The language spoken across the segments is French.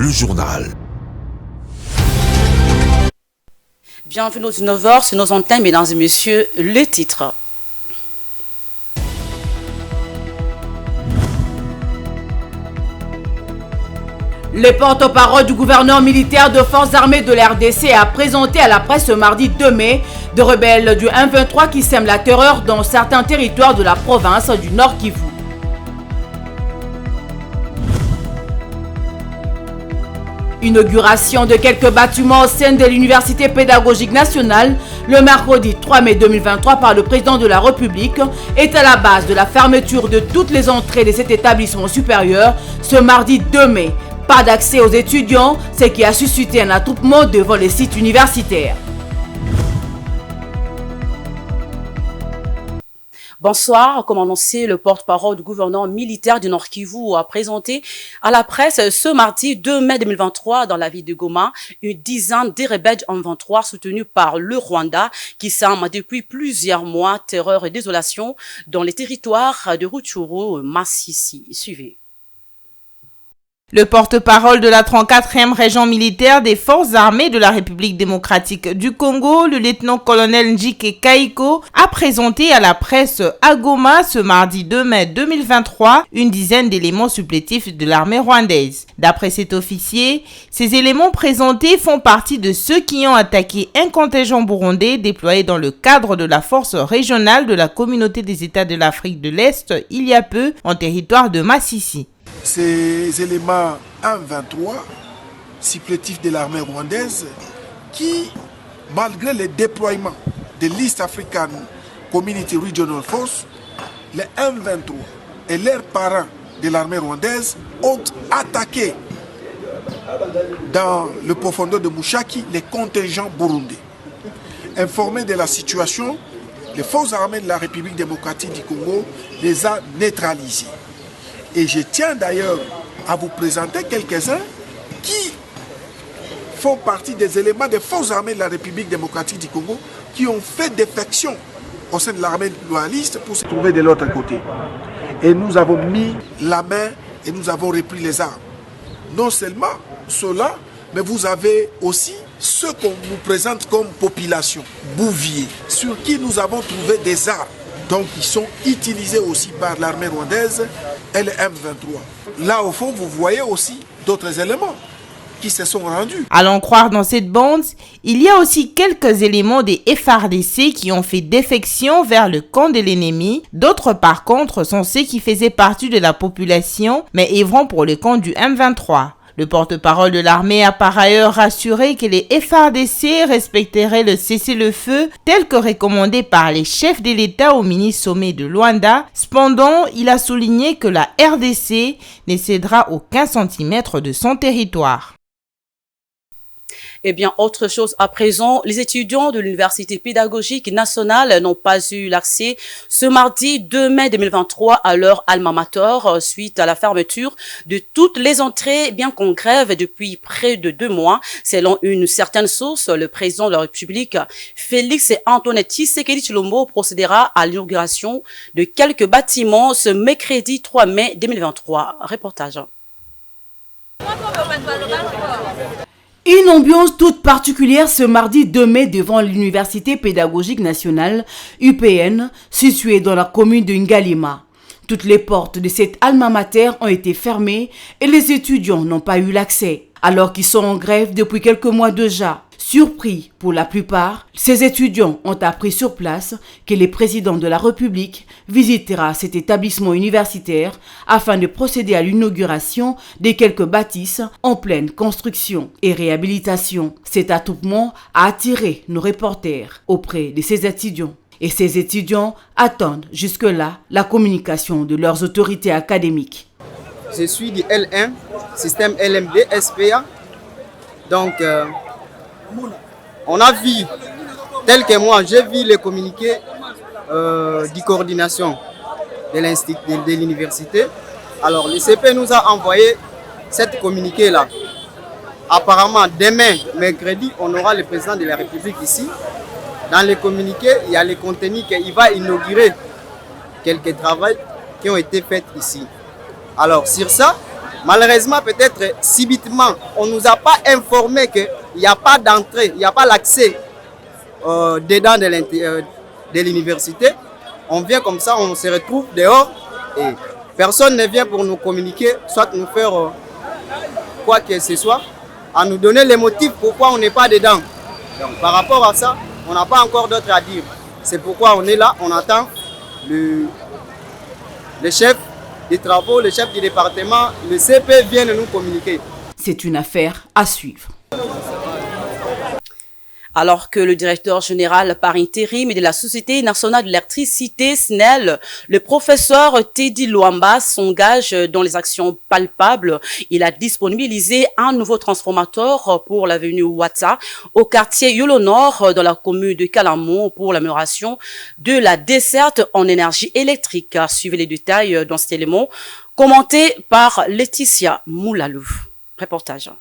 le journal. Bienvenue aux 19h sur nos antennes, mesdames et messieurs, le titre. Le porte-parole du gouverneur militaire de forces armées de la RDC a présenté à la presse ce mardi 2 mai de rebelles du M23 qui sèment la terreur dans certains territoires de la province du Nord Kivu. Inauguration de quelques bâtiments au sein de l'Université pédagogique nationale le mercredi 3 mai 2023 par le président de la République est à la base de la fermeture de toutes les entrées de cet établissement supérieur ce mardi 2 mai. Pas d'accès aux étudiants, ce qui a suscité un attroupement devant les sites universitaires. Bonsoir, comme annoncé, le porte-parole du gouverneur militaire du Nord Kivu a présenté à la presse ce mardi 2 mai 2023 dans la ville de Goma une dizaine de rebelles M23 soutenus par le Rwanda qui sèment depuis plusieurs mois terreur et désolation dans les territoires de Rutshuru, Masisi. Suivez. Le porte-parole de la 34e région militaire des forces armées de la République démocratique du Congo, le lieutenant-colonel Njike Kaiko, a présenté à la presse à Goma ce mardi 2 mai 2023 une dizaine d'éléments supplétifs de l'armée rwandaise. D'après cet officier, ces éléments présentés font partie de ceux qui ont attaqué un contingent burundais déployé dans le cadre de la force régionale de la communauté des États de l'Afrique de l'Est il y a peu en territoire de Masisi. Ces éléments M23, supplétifs de l'armée rwandaise, qui, malgré le déploiement de l'East African Community Regional Force, les M23 et leurs parents de l'armée rwandaise ont attaqué dans le profondeur de Mushaki les contingents burundais. Informés de la situation, les forces armées de la République démocratique du Congo les a neutralisés. Et je tiens d'ailleurs à vous présenter quelques-uns qui font partie des éléments des forces armées de la République démocratique du Congo qui ont fait défection au sein de l'armée loyaliste pour se trouver de l'autre côté. Et nous avons mis la main et nous avons repris les armes. Non seulement cela, mais vous avez aussi ceux qu'on nous présente comme population, bouviers, sur qui nous avons trouvé des armes. Donc, ils sont utilisés aussi par l'armée rwandaise et le M23. Là, au fond, vous voyez aussi d'autres éléments qui se sont rendus. À l'en croire dans cette bande, il y a aussi quelques éléments des FARDC qui ont fait défection vers le camp de l'ennemi. D'autres, par contre, sont ceux qui faisaient partie de la population, mais œuvrant pour le camp du M23. Le porte-parole de l'armée a par ailleurs rassuré que les FARDC respecteraient le cessez-le-feu tel que recommandé par les chefs de l'État au mini-sommet de Luanda. Cependant, il a souligné que la RDC ne cédera aucun centimètre de son territoire. Eh bien, autre chose à présent, les étudiants de l'Université pédagogique nationale n'ont pas eu l'accès ce mardi 2 mai 2023 à leur alma mater suite à la fermeture de toutes les entrées, bien qu'on grève depuis près de 2 mois. Selon une certaine source, le président de la République, Félix Antoine Tshisekedi Tshilombo, procédera à l'inauguration de quelques bâtiments ce mercredi 3 mai 2023. Reportage. Une ambiance toute particulière ce mardi 2 mai devant l'Université pédagogique nationale, UPN, située dans la commune de Ngalima. Toutes les portes de cette alma mater ont été fermées et les étudiants n'ont pas eu l'accès, alors qu'ils sont en grève depuis quelques mois déjà. Surpris pour la plupart, ces étudiants ont appris sur place que le président de la République visitera cet établissement universitaire afin de procéder à l'inauguration de quelques bâtisses en pleine construction et réhabilitation. Cet attroupement a attiré nos reporters auprès de ces étudiants. Et ces étudiants attendent jusque-là la communication de leurs autorités académiques. Je suis du L1, système LMD, SPA. Donc, on a vu, tel que moi, j'ai vu les communiqués de coordination de l'université. Alors, le CP nous a envoyé cette communiqué-là. Apparemment, demain, mercredi, on aura le président de la République ici. Dans les communiqués, il y a les contenus qu'il va inaugurer quelques travaux qui ont été faits ici. Alors, sur ça, Malheureusement, peut-être subitement, on ne nous a pas informé qu'il n'y a pas d'entrée, il n'y a pas l'accès dedans de l'université. On vient comme ça, on se retrouve dehors et personne ne vient pour nous communiquer, soit nous faire quoi que ce soit, à nous donner les motifs pourquoi on n'est pas dedans. Donc, par rapport à ça, on n'a pas encore d'autre à dire. C'est pourquoi on est là, on attend le chef des travaux, le chef du département, le CP vient de nous communiquer. C'est une affaire à suivre. Alors que le directeur général par intérim de la Société nationale de l'électricité, SNEL, le professeur Teddy Luamba, s'engage dans les actions palpables, il a disponibilisé un nouveau transformateur pour l'avenue Ouattara au quartier Yolo Nord dans la commune de Kalamou pour l'amélioration de la desserte en énergie électrique. Suivez les détails dans cet élément commenté par Laetitia Moulalou. Reportage.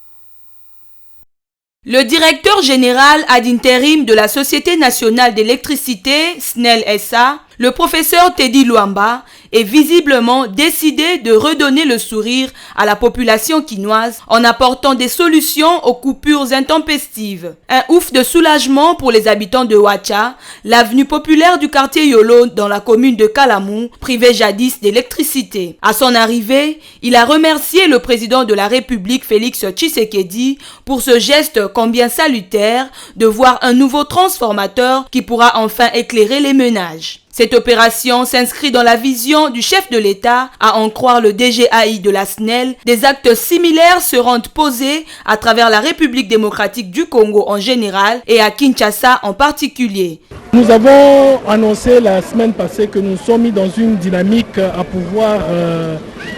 Le directeur général ad intérim de la Société nationale d'électricité, SNEL SA, le professeur Teddy Luamba, est visiblement décidé de redonner le sourire à la population quinoise en apportant des solutions aux coupures intempestives. Un ouf de soulagement pour les habitants de Ouattara, l'avenue populaire du quartier Yolo dans la commune de Kalamou, privée jadis d'électricité. À son arrivée, il a remercié le président de la République Félix Tshisekedi pour ce geste combien salutaire de voir un nouveau transformateur qui pourra enfin éclairer les ménages. Cette opération s'inscrit dans la vision du chef de l'État, à en croire le DGAI de la SNEL. Des actes similaires seront posés à travers la République démocratique du Congo en général et à Kinshasa en particulier. Nous avons annoncé la semaine passée que nous sommes mis dans une dynamique à pouvoir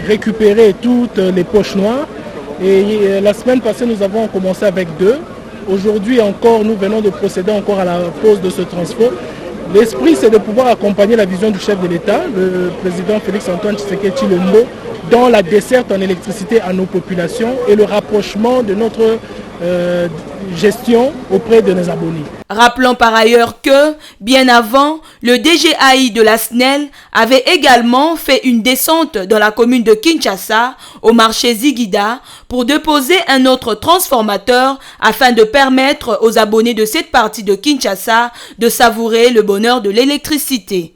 récupérer toutes les poches noires. Et la semaine passée, nous avons commencé avec 2. Aujourd'hui encore, nous venons de procéder encore à la pose de ce transport. L'esprit, c'est de pouvoir accompagner la vision du chef de l'État, le président Félix-Antoine Tshisekedi Tshilombo, dans la desserte en électricité à nos populations et le rapprochement de notre gestion auprès de nos abonnés. Rappelons par ailleurs que, bien avant, le DGAI de la SNEL avait également fait une descente dans la commune de Kinshasa, au marché Ziguida, pour déposer un autre transformateur afin de permettre aux abonnés de cette partie de Kinshasa de savourer le bonheur de l'électricité.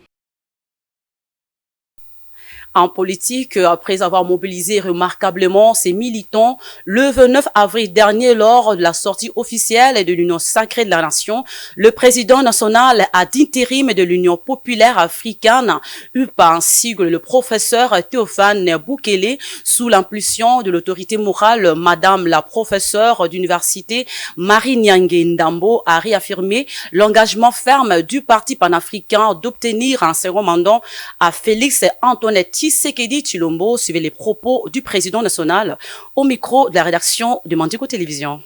En politique, après avoir mobilisé remarquablement ses militants le 29 avril dernier lors de la sortie officielle de l'Union sacrée de la Nation, le président national ad intérim de l'Union populaire africaine, UPA, ainsi que le professeur Théophane Boukele, sous l'impulsion de l'autorité morale, Madame la professeure d'université Marie Nyange Ndambo, a réaffirmé l'engagement ferme du parti panafricain d'obtenir un second mandat à Félix Antoine Tshisekedi Tshilombo. Suivez les propos du président national au micro de la rédaction de Mandiko Télévision.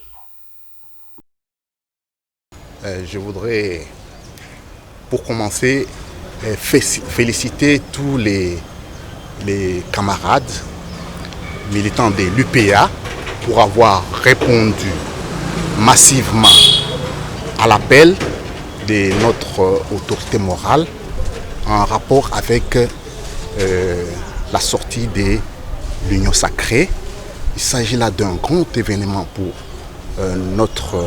Je voudrais, pour commencer, féliciter tous les camarades militants de l'UPA pour avoir répondu massivement à l'appel de notre autorité morale en rapport avec la sortie de l'Union sacrée. Il s'agit là d'un grand événement pour notre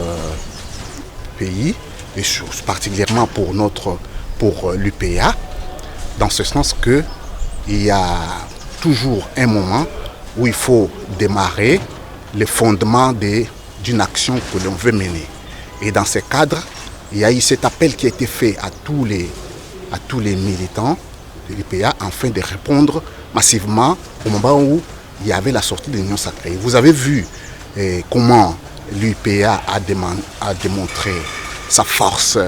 pays et particulièrement pour l'UPA, dans ce sens que il y a toujours un moment où il faut démarrer les fondements d'une action que l'on veut mener. Et dans ce cadre, il y a eu cet appel qui a été fait à tous les militants de l'UPA afin de répondre massivement au moment où il y avait la sortie de l'Union sacrée. Vous avez vu comment l'UPA a démontré sa force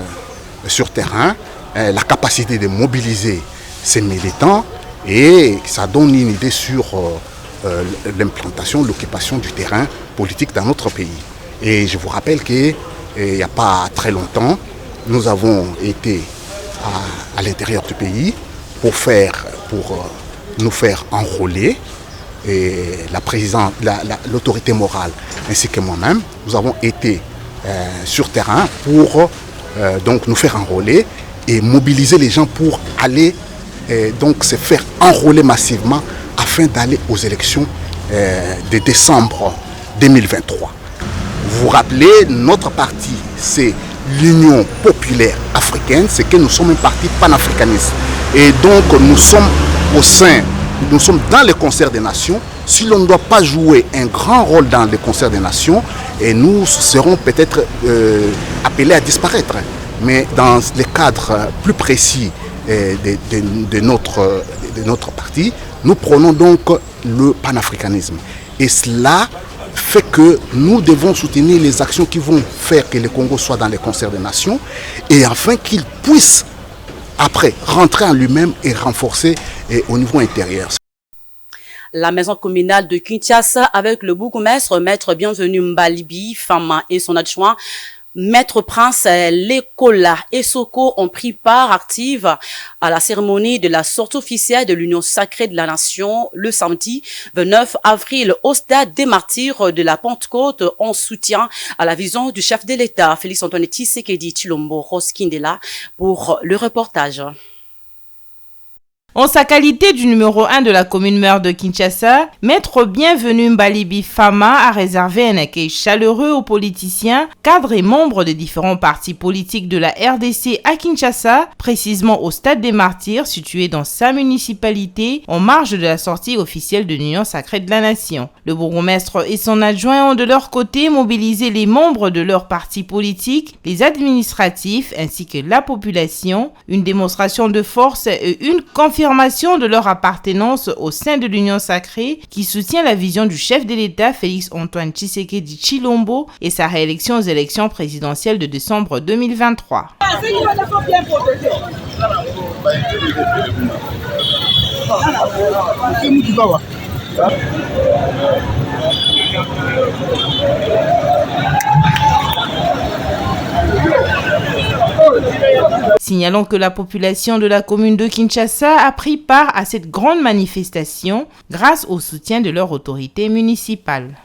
sur terrain, la capacité de mobiliser ses militants, et ça donne une idée sur l'implantation, l'occupation du terrain politique dans notre pays. Et je vous rappelle qu'il n'y a pas très longtemps, nous avons été à l'intérieur du pays pour nous faire enrôler, et l'autorité morale ainsi que moi-même, nous avons été sur terrain pour donc nous faire enrôler et mobiliser les gens pour aller donc se faire enrôler massivement afin d'aller aux élections de décembre 2023. Vous vous rappelez, notre parti, c'est l'Union populaire africaine, c'est que nous sommes un parti panafricaniste. Et donc nous sommes dans le concert des nations. Si l'on ne doit pas jouer un grand rôle dans le concert des nations, et nous serons peut-être appelés à disparaître. Mais dans les cadres plus précis de notre parti, nous prenons donc le panafricanisme. Et cela fait que nous devons soutenir les actions qui vont faire que le Congo soit dans les concerts des nations et afin qu'il puisse après rentrer en lui-même et renforcer au niveau intérieur. La maison communale de Kinshasa avec le bourgmestre Maître Bienvenu Mbalibi Fama et son adjoint Maître Prince Lekola et Soko ont pris part active à la cérémonie de la sortie officielle de l'Union sacrée de la Nation le samedi 29 avril au stade des Martyrs de la Pentecôte en soutien à la vision du chef de l'État Félix Antoine Tshisekedi Tshilombo Roskindela pour le reportage. En sa qualité du numéro 1 de la commune maire de Kinshasa, Maître Bienvenu Mbalibi Fama a réservé un accueil chaleureux aux politiciens, cadres et membres des différents partis politiques de la RDC à Kinshasa, précisément au Stade des Martyrs situé dans sa municipalité, en marge de la sortie officielle de l'Union sacrée de la Nation. Le bourgmestre et son adjoint ont de leur côté mobilisé les membres de leurs partis politiques, les administratifs ainsi que la population, une démonstration de force et une confirmation de leur appartenance au sein de l'Union sacrée qui soutient la vision du chef de l'État Félix Antoine Tshisekedi Tshilombo et sa réélection aux élections présidentielles de décembre 2023. Signalons que la population de la commune de Kinshasa a pris part à cette grande manifestation grâce au soutien de leur autorité municipale.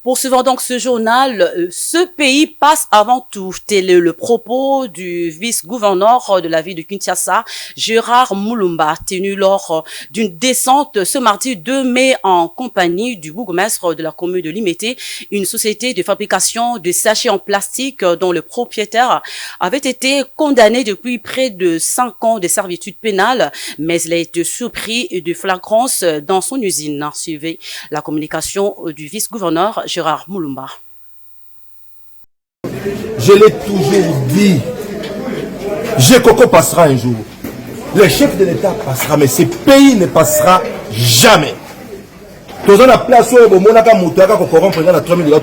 Poursuivant donc ce journal, ce pays passe avant tout. Tel est le propos du vice-gouverneur de la ville de Kinshasa, Gérard Moulumba, tenu lors d'une descente ce mardi 2 mai en compagnie du bourgmestre de la commune de Limete, une société de fabrication de sachets en plastique dont le propriétaire avait été condamné depuis près de 5 ans de servitude pénale, mais il a été surpris de flagrance dans son usine. Suivez la communication du vice-gouverneur Gérard Moulumba. Je l'ai toujours dit, Gekoko passera un jour. Le chef de l'État passera, mais ce pays ne passera jamais. Tous la place où on a corrompre la 3000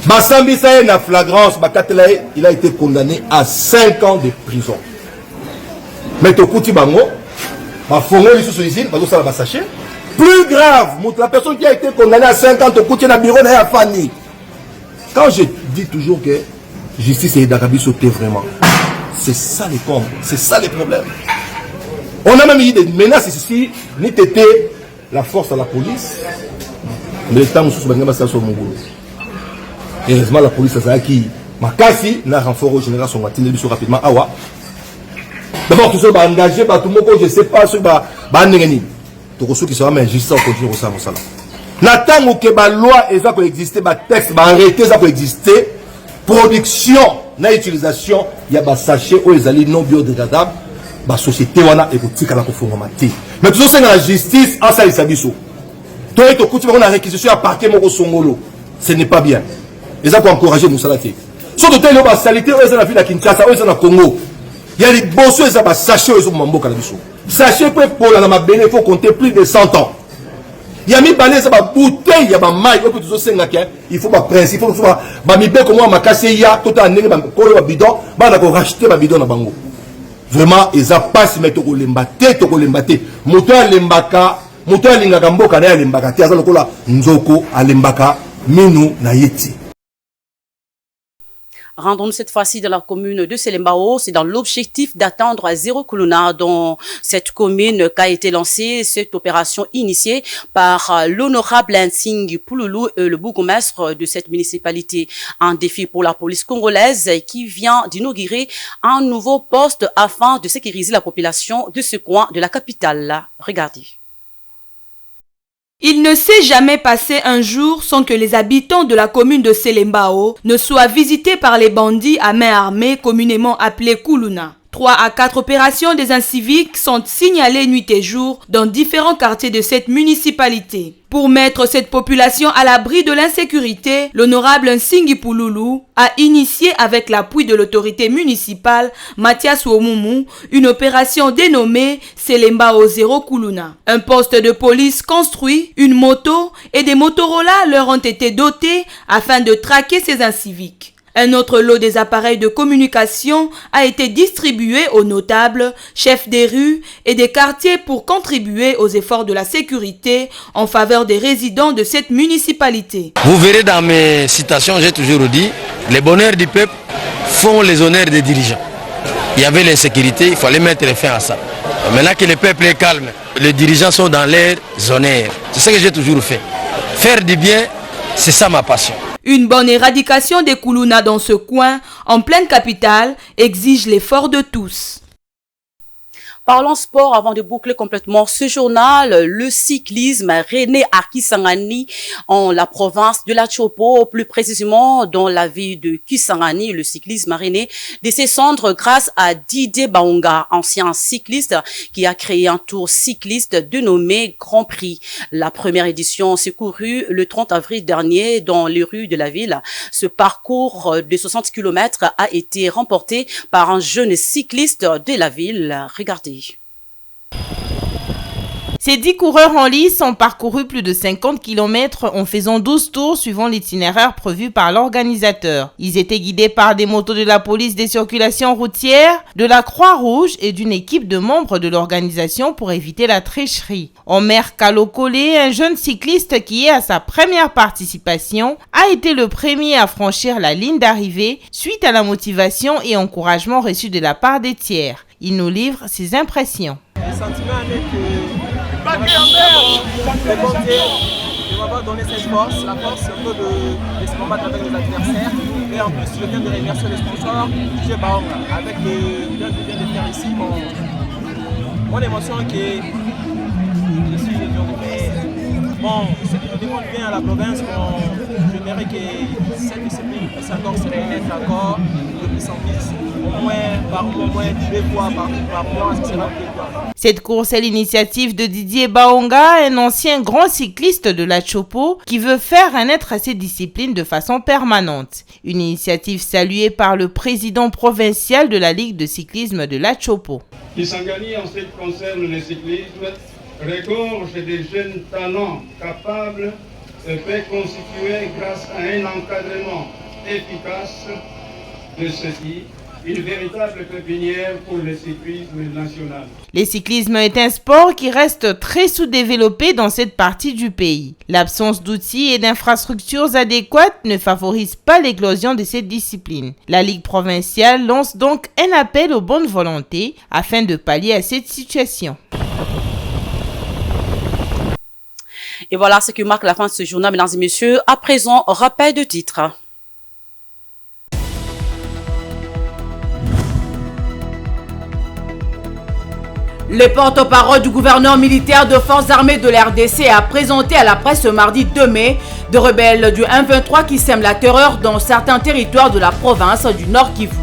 Basambisa na flagrance, il a été condamné à 5 ans de prison. Mais Tokuti Bango, Fongo sous usine, va sachet. Plus grave, la personne qui a été condamnée à 5 ans, Tokuti na bureau na Fanny. Quand je dis toujours que justice et Dakabi sautent vraiment, c'est ça les comptes, c'est ça les problèmes. On a même eu des menaces ici, ni tété la force à la police, mais le temps où nous sommes heureusement la police a qui ma kasi n'a renfort au général son matin sur rapidement awa. D'abord tout ça va engager par tout le monde, je sais pas ce va n'engagner. Tout ce qui sera mais justice on continue ça ça. N'attend que la loi et ça peut exister, le texte va arrêter ça peut exister. Production, na utilisation, il y a des sachets où les alliés non biodégradables, la société wana et boutique à la conformité. Mais tout ça c'est la justice en ça il s'abisso. Toi et ton coup tu vas on a réquisition à partir mon songolo. Ce n'est pas bien. Et ça pour encourager Moussalati. Surtout tel la salité où ils ont la ville à Kinshasa, où ils ont la Congo. Il y a des bossos et ça va sachet où ils ont mambo canabiso. Sachet pour la mabene il faut compter plus de 100 ans. Il y a mis balais ça va bouteille, il y a ma maille, il faut ma principe, il faut ma mi be comme ma cassé ya tout en nègre ba bidon, ba na ko racheter ba bidon na bango. Vraiment ils a pas se mettre au lembate, moto lembaka, moto lingaka mboka na lembaka te azalo kola nzoko alembaka minu na yeti. Rendons-nous cette fois-ci dans la commune de Selembao. C'est dans l'objectif d'atteindre zéro kuluna dans cette commune qu'a été lancée cette opération initiée par l'honorable Nsingui Pouloulou, le bourgmestre de cette municipalité. Un défi pour la police congolaise qui vient d'inaugurer un nouveau poste afin de sécuriser la population de ce coin de la capitale. Regardez. Il ne s'est jamais passé un jour sans que les habitants de la commune de Selembao ne soient visités par les bandits à main armée communément appelés Kuluna. 3 à 4 opérations des inciviques sont signalées nuit et jour dans différents quartiers de cette municipalité. Pour mettre cette population à l'abri de l'insécurité, l'honorable Nsingui Pouloulou a initié avec l'appui de l'autorité municipale Mathias Womumu une opération dénommée Selembao Zéro Kuluna. Un poste de police construit, une moto et des Motorola leur ont été dotés afin de traquer ces inciviques. Un autre lot des appareils de communication a été distribué aux notables, chefs des rues et des quartiers pour contribuer aux efforts de la sécurité en faveur des résidents de cette municipalité. Vous verrez dans mes citations, j'ai toujours dit, les bonheurs du peuple font les honneurs des dirigeants. Il y avait l'insécurité, il fallait mettre fin à ça. Maintenant que le peuple est calme, les dirigeants sont dans leurs honneurs. C'est ce que j'ai toujours fait. Faire du bien, c'est ça ma passion. Une bonne éradication des Kuluna dans ce coin, en pleine capitale, exige l'effort de tous. Parlons sport avant de boucler complètement ce journal. Le cyclisme rené à Kisangani en la province de la Chopo, plus précisément dans la ville de Kisangani. Le cyclisme rené de ses cendres grâce à Didier Baonga, ancien cycliste qui a créé un tour cycliste dénommé Grand Prix. La première édition s'est courue le 30 avril dernier dans les rues de la ville. Ce parcours de 60 km a été remporté par un jeune cycliste de la ville. Regardez. Ces 10 coureurs en lice ont parcouru plus de 50 km en faisant 12 tours suivant l'itinéraire prévu par l'organisateur. Ils étaient guidés par des motos de la police des circulations routières, de la Croix-Rouge et d'une équipe de membres de l'organisation pour éviter la tricherie. Omer Kalokole, un jeune cycliste qui est à sa première participation, a été le premier à franchir la ligne d'arrivée suite à la motivation et encouragement reçus de la part des tiers. Il nous livre ses impressions. Le sentiment est que je ne vais pas donner cette force, la force un peu de se combattre avec les adversaires. Et en plus, je viens de remercier les sponsors, DJ Baum, avec le bien que je viens de faire ici. Mon émotion est que je suis mais bon, c'est du monde bien à la province. Bon, j'aimerais que cette discipline puisse encore se remettre encore de plus en plus. Au moins 2 fois par mois, ça sera plus quoi. Cette course est l'initiative de Didier Baonga, un ancien grand cycliste de la Chopo qui veut faire renaître cette discipline de façon permanente. Une initiative saluée par le président provincial de la Ligue de cyclisme de la Chopo. Kisangani, en ce qui concerne le cyclisme, regorge des jeunes talents capables et fait constituer grâce à un encadrement efficace de ceux-ci une véritable pépinière pour le cyclisme national. Le cyclisme est un sport qui reste très sous-développé dans cette partie du pays. L'absence d'outils et d'infrastructures adéquates ne favorise pas l'éclosion de cette discipline. La Ligue provinciale lance donc un appel aux bonnes volontés afin de pallier à cette situation. Et voilà ce qui marque la fin de ce journal, mesdames et messieurs. À présent, rappel de titres. Le porte-parole du gouverneur militaire de forces armées de la RDC a présenté à la presse ce mardi 2 mai de rebelles du M23 qui sèment la terreur dans certains territoires de la province du Nord Kivu.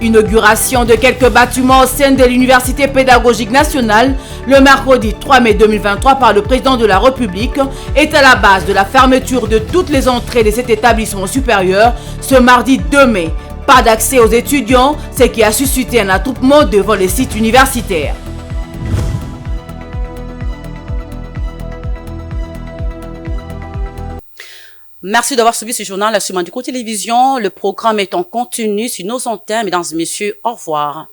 Inauguration de quelques bâtiments au sein de l'Université pédagogique nationale le mercredi 3 mai 2023 par le président de la République est à la base de la fermeture de toutes les entrées de cet établissement supérieur ce mardi 2 mai. Pas d'accès aux étudiants, ce qui a suscité un attroupement devant les sites universitaires. Merci d'avoir suivi ce journal sur Mandiko Télévision. Le programme est en continu sur nos antennes. Mesdames et messieurs, au revoir.